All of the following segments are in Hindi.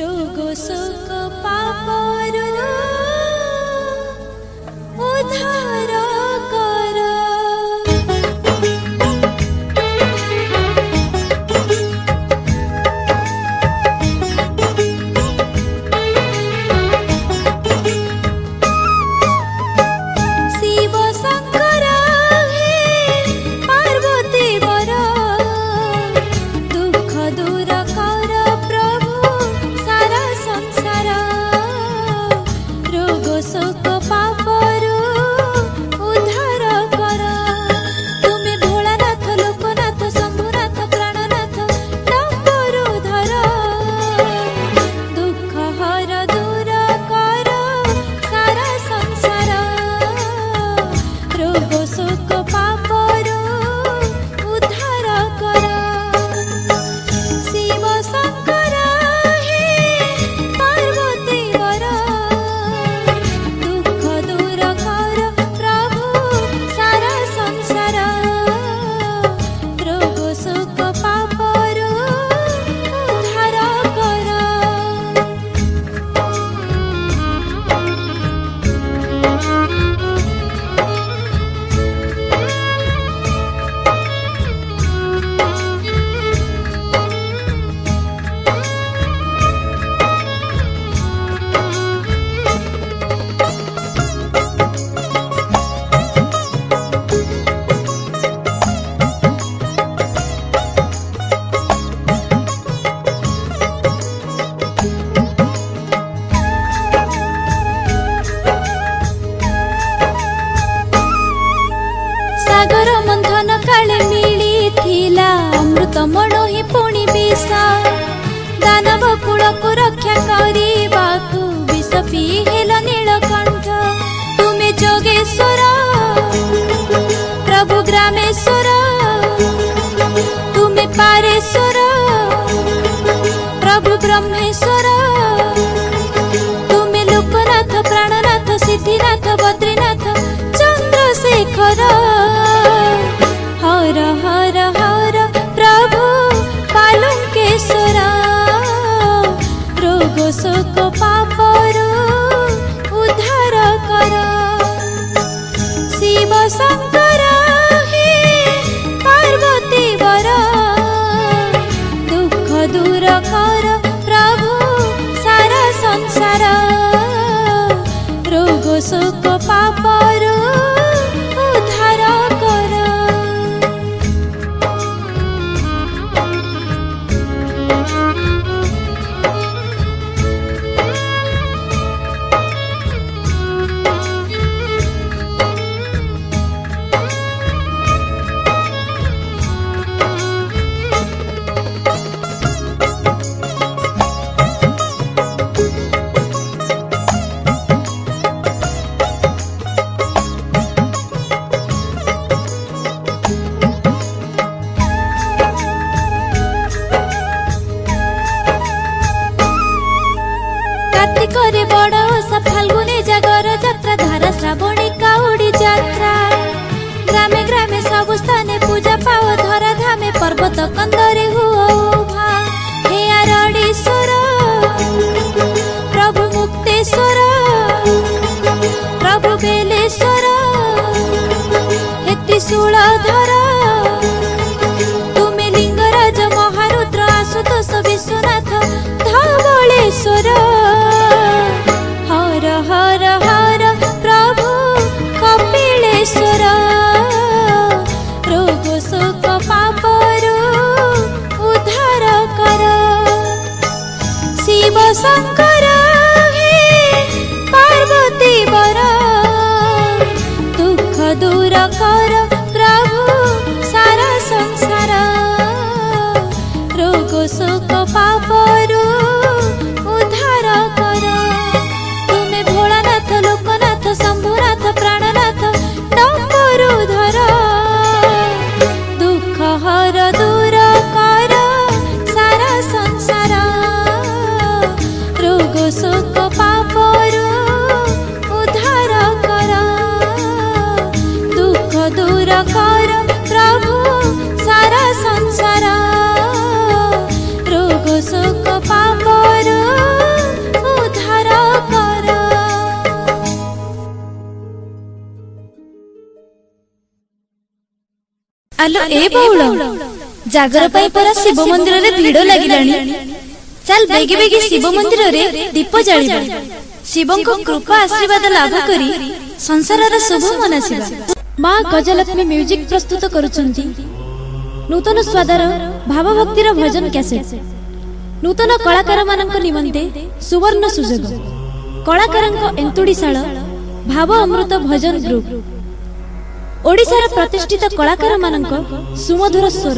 रोग शोक पापरु उद्धार कर। शिव शंकर हे पार्वती वर दुख दूर कर प्रभु सारा संसार। रोग शोक पापरु उद्धार कर। तुमे भोलानाथ लोकनाथ शंभुनाथ प्राणनाथ डम्बरु धर। दुख हर दूर कर सारा संसार। रोग शोक पापरु उद्धार कर। शिव शंकर हे पार्वती वर दुख दूर कर प्रभु सारा संसार। रोग शोक पापरु उद्धार कर। सागर मंथन काले मिली थिला अमृत मणो ही पुणी विष। दानव कूल को रक्षा करने विष पीहेल नीलकंठ। तुमे जोगेश्वर प्रभु ग्रामेश्वर। तुमे पारेश्वर प्रभु ब्रह्मेश्वर। तुमे लोकनाथ प्राणनाथ सिद्धिनाथ बद्रीनाथ चंद्रशेखर। हर हर हर प्रभु पालंकेश्वर। रोग शोक पापरु उद्धार कर। शिव शंकर हे पार्वती वर दुख दूर कर प्रभु सारा संसार। रोग शोक पापरु उद्धार कर। कार्तिक बड़ ओषा फाल्गुनी जागर यात्रा धारा श्रावणी काउडी यात्रा। ग्रामे ग्रामे सब स्थाने पूजा पाओ धरा धामे पर्वत कंदरे हुओ उभा। हे आरड़ीश्वर प्रभु मुक्तेश्वर प्रभु बेलेश्वर हे त्रिशूलधर। तुमे लिंगराज महारुद्र आशुतोष विश्वनाथ धवलेश्वर। हर हर हर प्रभु कपिलेश्वर। रोग शोक पापरु उद्धार कर। शिव शंकर हे पार्वती वर दुख दूर कर प्रभु सारा संसार। रोग शोक पापरु उद्धार कर। तुमे भोलानाथ लोकनाथ शंभुनाथ प्राणनाथ डम्बरु धर। दुख हर दूर कर सारा संसार। रोग शोक पापरु उद्धार कर। दुख दूर कर प्रभु सारा संसार। रोग शोक पापरु आलो ए बौल जागर पाई परा शिव मंदिर रे भीड़ लागिलानी चल बेगे बेगे शिव मंदिर रे दीप जालिबा शिवंको कृपा आशीर्वाद लाभ करी संसार रे शुभ मनासिबा। मां गजलक्ष्मी म्यूजिक प्रस्तुत करूछंती नूतन स्वादर भावभक्तिर भजन कैसेट नूतन कलाकार मानक निमंते सुवर्ण सुजोग कलाकारंक एंतुडीशाल भाव अमृत भजन ग्रुप ओडिशार प्रतिष्ठित कलाकार मानक सुमधुर स्वर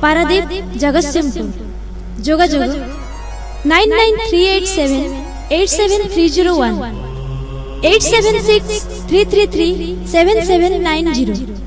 पारादीप जगतसिंहपुर जोगाजोग 9938787301 87633377790।